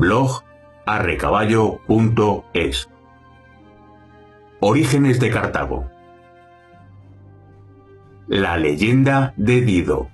blog arrecaballo.es. Orígenes de Cartago. La leyenda de Dido.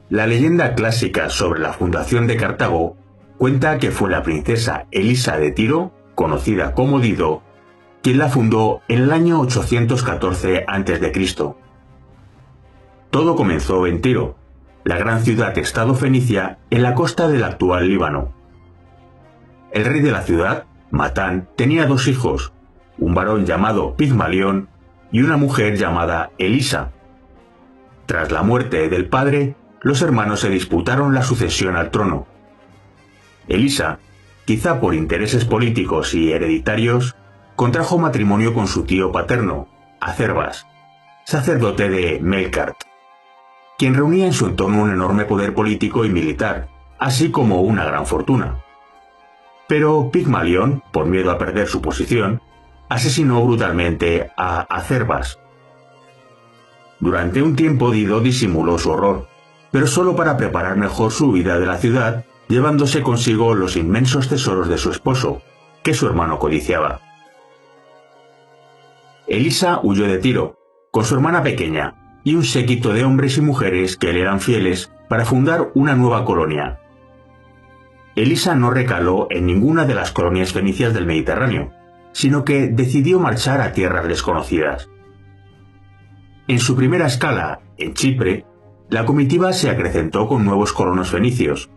La leyenda clásica sobre la fundación de Cartago cuenta que fue la princesa Elisa de Tiro, conocida como Dido, quien la fundó en el año 814 a.C. Todo comenzó en Tiro, la gran ciudad-estado fenicia en la costa del actual Líbano. El rey de la ciudad, Matán, tenía dos hijos, un varón llamado Pigmalión y una mujer llamada Elisa. Tras la muerte del padre, los hermanos se disputaron la sucesión al trono. Elisa, quizá por intereses políticos y hereditarios, contrajo matrimonio con su tío paterno, Acerbas, sacerdote de Melkart, quien reunía en su entorno un enorme poder político y militar, así como una gran fortuna. Pero Pigmalión, por miedo a perder su posición, asesinó brutalmente a Acerbas. Durante un tiempo Dido disimuló su horror, pero solo para preparar mejor su huida de la ciudad, llevándose consigo los inmensos tesoros de su esposo, que su hermano codiciaba. Elisa huyó de Tiro, con su hermana pequeña, y un séquito de hombres y mujeres que le eran fieles para fundar una nueva colonia. Elisa no recaló en ninguna de las colonias fenicias del Mediterráneo, sino que decidió marchar a tierras desconocidas. En su primera escala, en Chipre, la comitiva se acrecentó con nuevos colonos fenicios.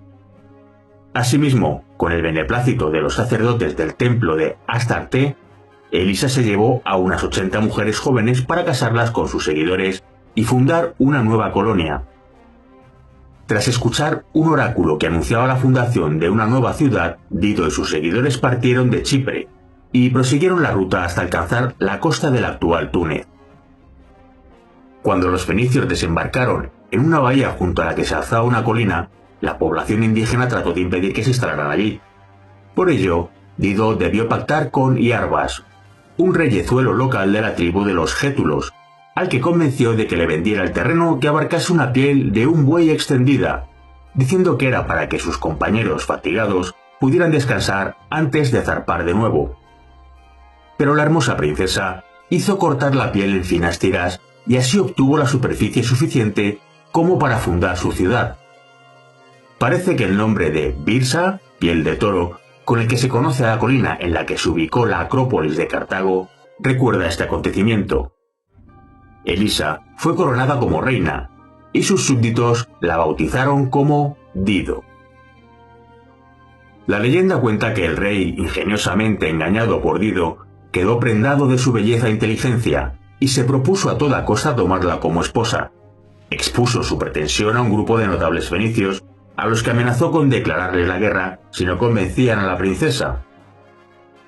Asimismo, con el beneplácito de los sacerdotes del templo de Astarte, Elisa se llevó a unas 80 mujeres jóvenes para casarlas con sus seguidores y fundar una nueva colonia. Tras escuchar un oráculo que anunciaba la fundación de una nueva ciudad, Dido y sus seguidores partieron de Chipre y prosiguieron la ruta hasta alcanzar la costa del actual Túnez. Cuando los fenicios desembarcaron en una bahía junto a la que se alzaba una colina, la población indígena trató de impedir que se instalaran allí. Por ello, Dido debió pactar con Iarbas, un reyezuelo local de la tribu de los Gétulos, al que convenció de que le vendiera el terreno que abarcase una piel de un buey extendida, diciendo que era para que sus compañeros fatigados pudieran descansar antes de zarpar de nuevo. Pero la hermosa princesa hizo cortar la piel en finas tiras y así obtuvo la superficie suficiente como para fundar su ciudad. Parece que el nombre de Birsa, piel de toro, con el que se conoce a la colina en la que se ubicó la Acrópolis de Cartago, recuerda este acontecimiento. Elisa fue coronada como reina, y sus súbditos la bautizaron como Dido. La leyenda cuenta que el rey, ingeniosamente engañado por Dido, quedó prendado de su belleza e inteligencia, y se propuso a toda costa tomarla como esposa. Expuso su pretensión a un grupo de notables fenicios, a los que amenazó con declararles la guerra si no convencían a la princesa.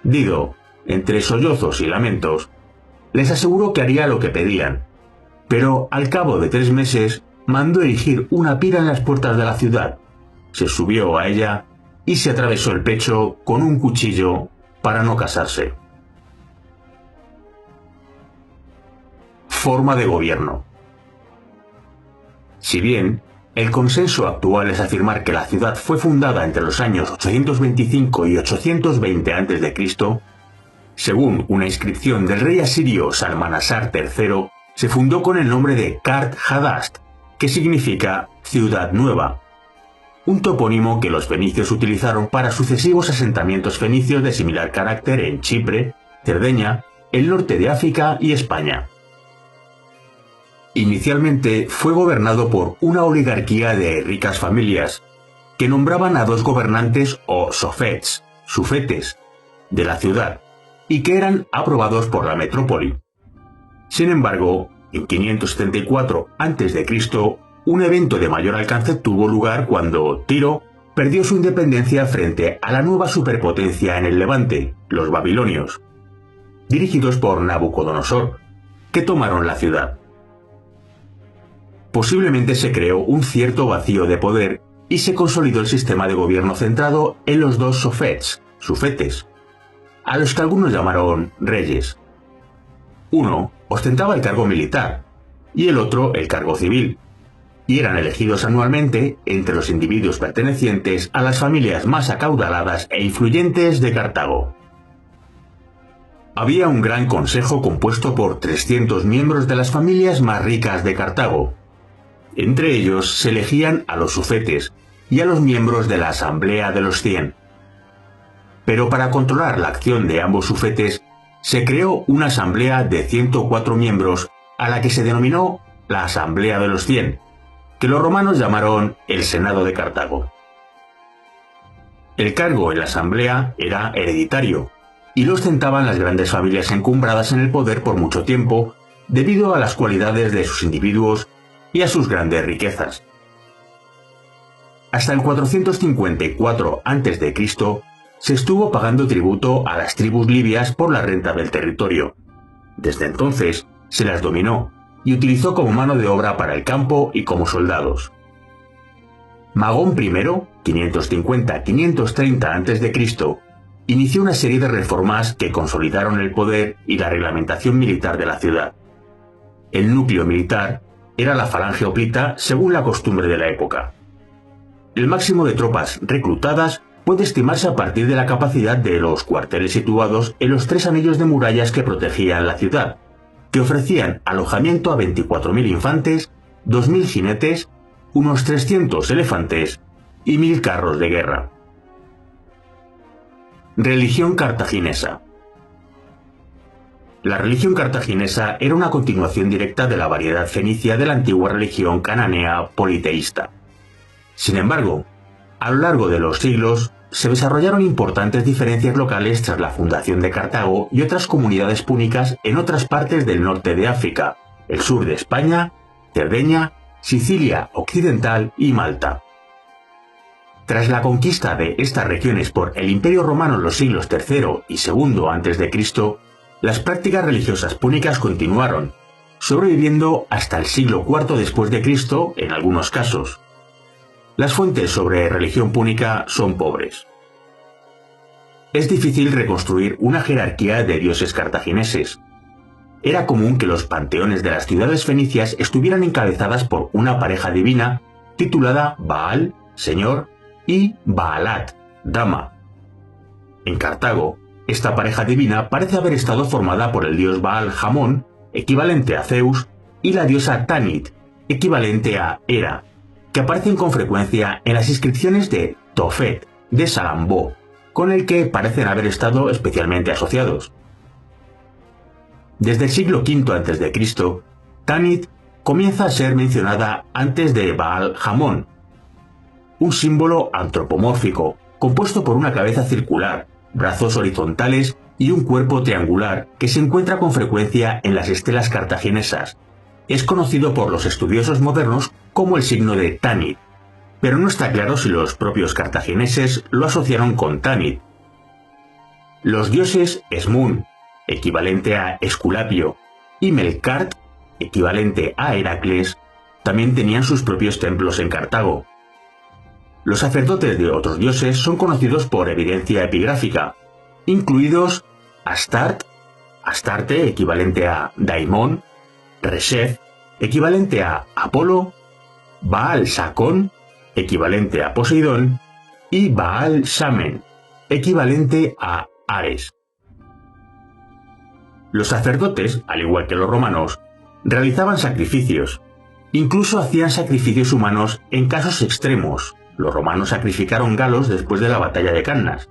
Dido, entre sollozos y lamentos, les aseguró que haría lo que pedían, pero al cabo de 3 meses mandó erigir una pira en las puertas de la ciudad, se subió a ella y se atravesó el pecho con un cuchillo para no casarse. Forma de gobierno. Si bien el consenso actual es afirmar que la ciudad fue fundada entre los años 825 y 820 a.C., según una inscripción del rey asirio Salmanasar III, se fundó con el nombre de Kart Hadast, que significa ciudad nueva, un topónimo que los fenicios utilizaron para sucesivos asentamientos fenicios de similar carácter en Chipre, Cerdeña, el norte de África y España. Inicialmente fue gobernado por una oligarquía de ricas familias, que nombraban a 2 gobernantes o sofets, sufetes, de la ciudad, y que eran aprobados por la metrópoli. Sin embargo, en 574 a.C., un evento de mayor alcance tuvo lugar cuando Tiro perdió su independencia frente a la nueva superpotencia en el Levante, los babilonios, dirigidos por Nabucodonosor, que tomaron la ciudad. Posiblemente se creó un cierto vacío de poder y se consolidó el sistema de gobierno centrado en los 2 sofets, sufetes, a los que algunos llamaron reyes. Uno ostentaba el cargo militar y el otro el cargo civil, y eran elegidos anualmente entre los individuos pertenecientes a las familias más acaudaladas e influyentes de Cartago. Había un gran consejo compuesto por 300 miembros de las familias más ricas de Cartago. Entre ellos se elegían a los sufetes y a los miembros de la Asamblea de los 100. Pero para controlar la acción de ambos sufetes, se creó una asamblea de 104 miembros a la que se denominó la Asamblea de los 100, que los romanos llamaron el Senado de Cartago. El cargo en la asamblea era hereditario, y lo ostentaban las grandes familias encumbradas en el poder por mucho tiempo, debido a las cualidades de sus individuos y a sus grandes riquezas. Hasta el 454 a.C., se estuvo pagando tributo a las tribus libias por la renta del territorio. Desde entonces, se las dominó y utilizó como mano de obra para el campo y como soldados. Magón I, 550-530 a.C., inició una serie de reformas que consolidaron el poder y la reglamentación militar de la ciudad. El núcleo militar era la falange hoplita según la costumbre de la época. El máximo de tropas reclutadas puede estimarse a partir de la capacidad de los cuarteles situados en los 3 anillos de murallas que protegían la ciudad, que ofrecían alojamiento a 24.000 infantes, 2.000 jinetes, unos 300 elefantes y 1.000 carros de guerra. Religión cartaginesa. La religión cartaginesa era una continuación directa de la variedad fenicia de la antigua religión cananea politeísta. Sin embargo, a lo largo de los siglos, se desarrollaron importantes diferencias locales tras la fundación de Cartago y otras comunidades púnicas en otras partes del norte de África, el sur de España, Cerdeña, Sicilia occidental y Malta. Tras la conquista de estas regiones por el Imperio Romano en los siglos III y II a.C., las prácticas religiosas púnicas continuaron, sobreviviendo hasta el siglo IV después de Cristo en algunos casos. Las fuentes sobre religión púnica son pobres. Es difícil reconstruir una jerarquía de dioses cartagineses. Era común que los panteones de las ciudades fenicias estuvieran encabezadas por una pareja divina titulada Baal, señor, y Baalat, dama. En Cartago, esta pareja divina parece haber estado formada por el dios Baal Jamón, equivalente a Zeus, y la diosa Tanit, equivalente a Hera, que aparecen con frecuencia en las inscripciones de Tofet, de Salambó, con el que parecen haber estado especialmente asociados. Desde el siglo V a.C., Tanit comienza a ser mencionada antes de Baal Jamón, un símbolo antropomórfico, compuesto por una cabeza circular, brazos horizontales y un cuerpo triangular que se encuentra con frecuencia en las estelas cartaginesas. Es conocido por los estudiosos modernos como el signo de Tanit, pero no está claro si los propios cartagineses lo asociaron con Tanit. Los dioses Esmun, equivalente a Esculapio, y Melkart, equivalente a Heracles, también tenían sus propios templos en Cartago. Los sacerdotes de otros dioses son conocidos por evidencia epigráfica, incluidos Astarte, equivalente a Daimón, Reshef, equivalente a Apolo, Baal Sacón, equivalente a Poseidón, y Baal Shamen, equivalente a Ares. Los sacerdotes, al igual que los romanos, realizaban sacrificios, incluso hacían sacrificios humanos en casos extremos. Los romanos sacrificaron galos después de la batalla de Cannas.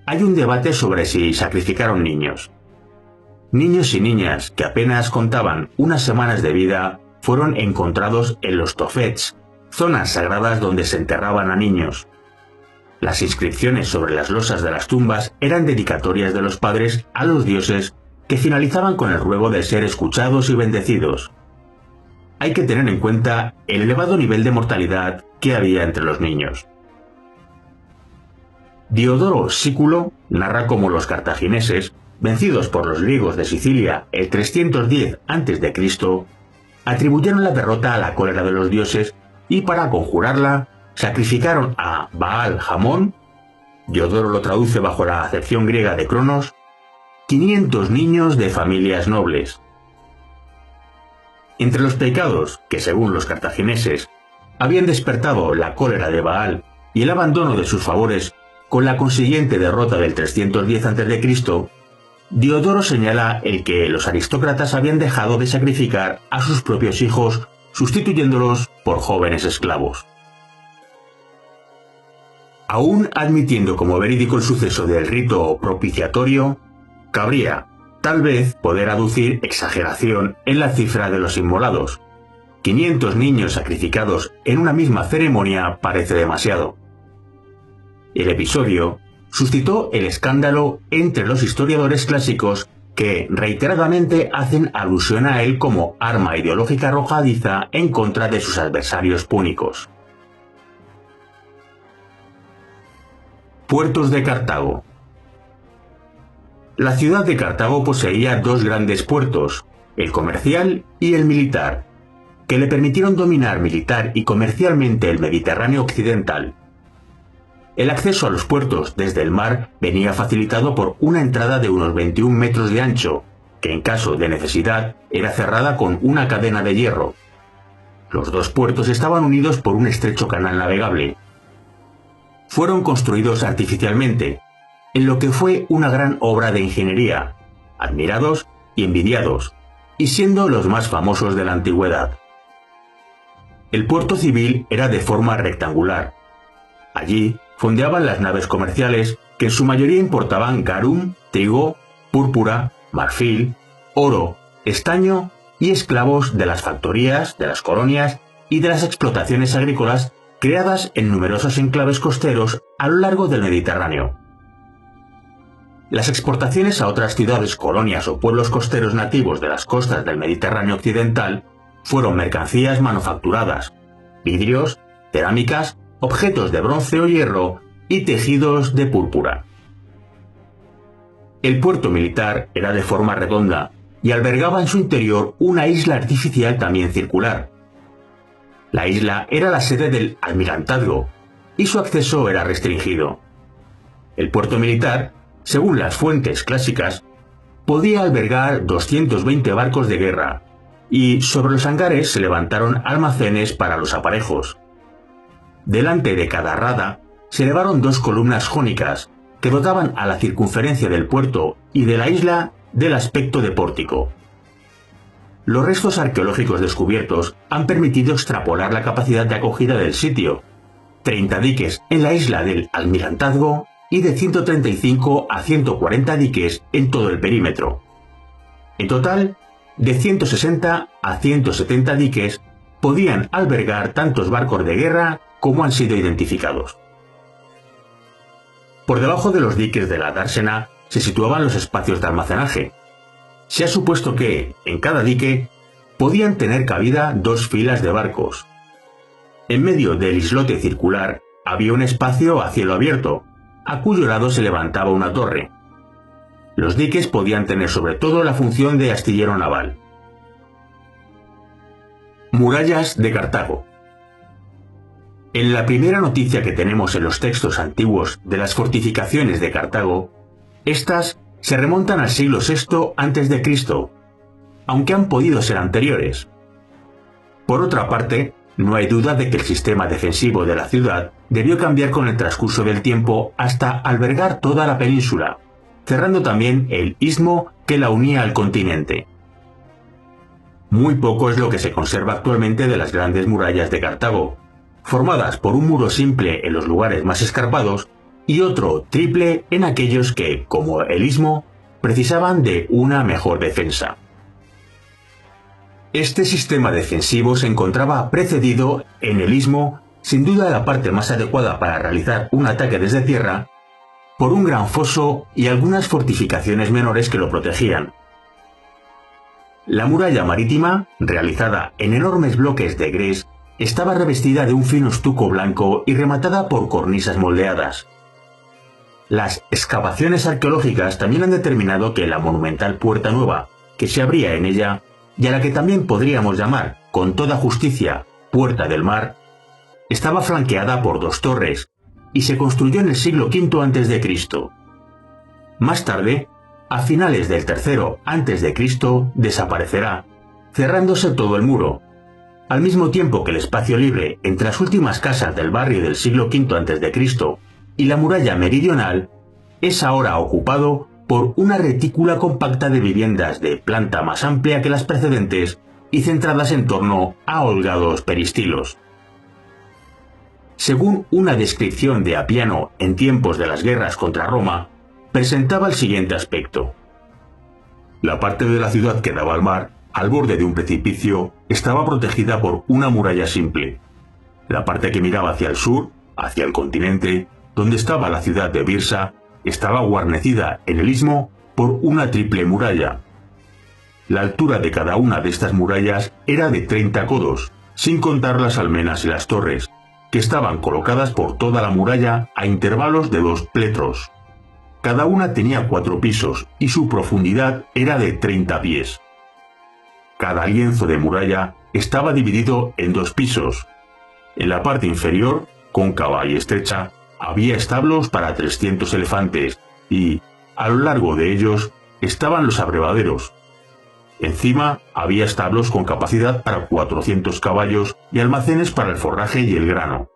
Hay un debate sobre si sacrificaron niños. Niños y niñas que apenas contaban unas semanas de vida fueron encontrados en los tofets, zonas sagradas donde se enterraban a niños. Las inscripciones sobre las losas de las tumbas eran dedicatorias de los padres a los dioses que finalizaban con el ruego de ser escuchados y bendecidos. Hay que tener en cuenta el elevado nivel de mortalidad que había entre los niños. Diodoro Sículo narra cómo los cartagineses, vencidos por los griegos de Sicilia el 310 a.C., atribuyeron la derrota a la cólera de los dioses y para conjurarla sacrificaron a Baal Jamón, Diodoro lo traduce bajo la acepción griega de Cronos, 500 niños de familias nobles. Entre los pecados que, según los cartagineses, habían despertado la cólera de Baal y el abandono de sus favores con la consiguiente derrota del 310 a.C., Diodoro señala el que los aristócratas habían dejado de sacrificar a sus propios hijos sustituyéndolos por jóvenes esclavos. Aún admitiendo como verídico el suceso del rito propiciatorio, cabría, tal vez, poder aducir exageración en la cifra de los inmolados. 500 niños sacrificados en una misma ceremonia parece demasiado. El episodio suscitó el escándalo entre los historiadores clásicos que reiteradamente hacen alusión a él como arma ideológica arrojadiza en contra de sus adversarios púnicos. Puertos de Cartago. La ciudad de Cartago poseía dos grandes puertos, el comercial y el militar, que le permitieron dominar militar y comercialmente el Mediterráneo occidental. El acceso a los puertos desde el mar venía facilitado por una entrada de unos 21 metros de ancho, que en caso de necesidad era cerrada con una cadena de hierro. Los dos puertos estaban unidos por un estrecho canal navegable. Fueron construidos artificialmente, en lo que fue una gran obra de ingeniería, admirados y envidiados, y siendo los más famosos de la antigüedad. El puerto civil era de forma rectangular. Allí fondeaban las naves comerciales que en su mayoría importaban garum, trigo, púrpura, marfil, oro, estaño y esclavos de las factorías, de las colonias y de las explotaciones agrícolas creadas en numerosos enclaves costeros a lo largo del Mediterráneo. Las exportaciones a otras ciudades, colonias o pueblos costeros nativos de las costas del Mediterráneo occidental fueron mercancías manufacturadas, vidrios, cerámicas, objetos de bronce o hierro y tejidos de púrpura. El puerto militar era de forma redonda y albergaba en su interior una isla artificial también circular. La isla era la sede del almirantazgo y su acceso era restringido. El puerto militar, según las fuentes clásicas, podía albergar 220 barcos de guerra, y sobre los hangares se levantaron almacenes para los aparejos. Delante de cada rada se elevaron dos columnas jónicas que dotaban a la circunferencia del puerto y de la isla del aspecto de pórtico. Los restos arqueológicos descubiertos han permitido extrapolar la capacidad de acogida del sitio: 30 diques en la isla del almirantazgo y de 135 a 140 diques en todo el perímetro. En total, de 160 a 170 diques podían albergar tantos barcos de guerra como han sido identificados. Por debajo de los diques de la dársena se situaban los espacios de almacenaje. Se ha supuesto que, en cada dique, podían tener cabida dos filas de barcos. En medio del islote circular había un espacio a cielo abierto, a cuyo lado se levantaba una torre. Los diques podían tener sobre todo la función de astillero naval. Murallas de Cartago. En la primera noticia que tenemos en los textos antiguos de las fortificaciones de Cartago, estas se remontan al siglo VI a.C., aunque han podido ser anteriores. Por otra parte, no hay duda de que el sistema defensivo de la ciudad debió cambiar con el transcurso del tiempo hasta albergar toda la península, cerrando también el istmo que la unía al continente. Muy poco es lo que se conserva actualmente de las grandes murallas de Cartago, formadas por un muro simple en los lugares más escarpados y otro triple en aquellos que, como el istmo, precisaban de una mejor defensa. Este sistema defensivo se encontraba precedido en el istmo, sin duda la parte más adecuada para realizar un ataque desde tierra, por un gran foso y algunas fortificaciones menores que lo protegían. La muralla marítima, realizada en enormes bloques de gres, estaba revestida de un fino estuco blanco y rematada por cornisas moldeadas. Las excavaciones arqueológicas también han determinado que la monumental Puerta Nueva, que se abría en ella, y a la que también podríamos llamar, con toda justicia, Puerta del Mar, estaba flanqueada por dos torres, y se construyó en el siglo V a.C. Más tarde, a finales del III a.C., desaparecerá, cerrándose todo el muro, al mismo tiempo que el espacio libre entre las últimas casas del barrio del siglo V a.C. y la muralla meridional es ahora ocupado por una retícula compacta de viviendas de planta más amplia que las precedentes y centradas en torno a holgados peristilos. Según una descripción de Apiano en tiempos de las guerras contra Roma, presentaba el siguiente aspecto. La parte de la ciudad que daba al mar, al borde de un precipicio, estaba protegida por una muralla simple. La parte que miraba hacia el sur, hacia el continente, donde estaba la ciudad de Birsa, estaba guarnecida en el istmo por una triple muralla. La altura de cada una de estas murallas era de 30 codos, sin contar las almenas y las torres, que estaban colocadas por toda la muralla a intervalos de 2 pletros. Cada una tenía 4 pisos y su profundidad era de 30 pies. Cada lienzo de muralla estaba dividido en 2 pisos. En la parte inferior, cóncava y estrecha, había establos para 300 elefantes y, a lo largo de ellos, estaban los abrevaderos. Encima había establos con capacidad para 400 caballos y almacenes para el forraje y el grano.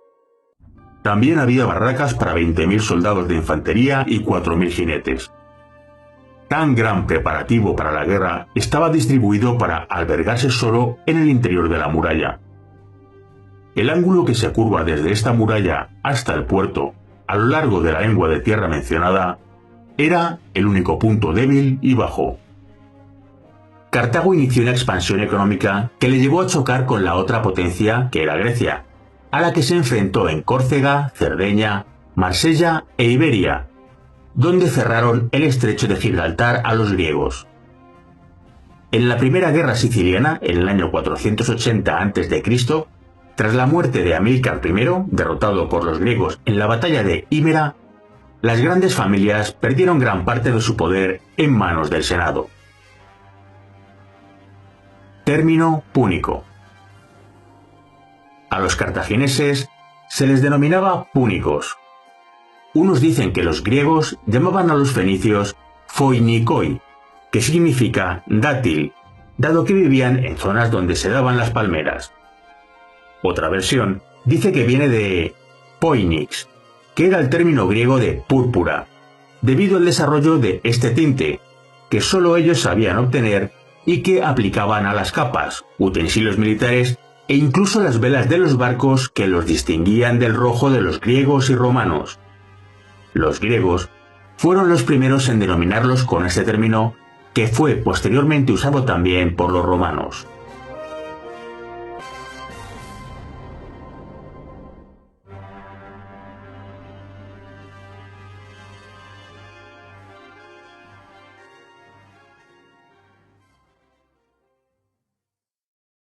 También había barracas para 20.000 soldados de infantería y 4.000 jinetes. Tan gran preparativo para la guerra estaba distribuido para albergarse solo en el interior de la muralla. El ángulo que se curva desde esta muralla hasta el puerto, a lo largo de la lengua de tierra mencionada, era el único punto débil y bajo. Cartago inició una expansión económica que le llevó a chocar con la otra potencia que era Grecia, a la que se enfrentó en Córcega, Cerdeña, Marsella e Iberia, donde cerraron el estrecho de Gibraltar a los griegos. En la primera guerra siciliana, en el año 480 a.C., tras la muerte de Amílcar I, derrotado por los griegos en la batalla de Himera, las grandes familias perdieron gran parte de su poder en manos del Senado. Término púnico. A los cartagineses se les denominaba púnicos. Unos dicen que los griegos llamaban a los fenicios foinikoi, que significa dátil, dado que vivían en zonas donde se daban las palmeras. Otra versión dice que viene de poinix, que era el término griego de púrpura, debido al desarrollo de este tinte, que solo ellos sabían obtener y que aplicaban a las capas, utensilios militares e incluso las velas de los barcos que los distinguían del rojo de los griegos y romanos. Los griegos fueron los primeros en denominarlos con este término, que fue posteriormente usado también por los romanos.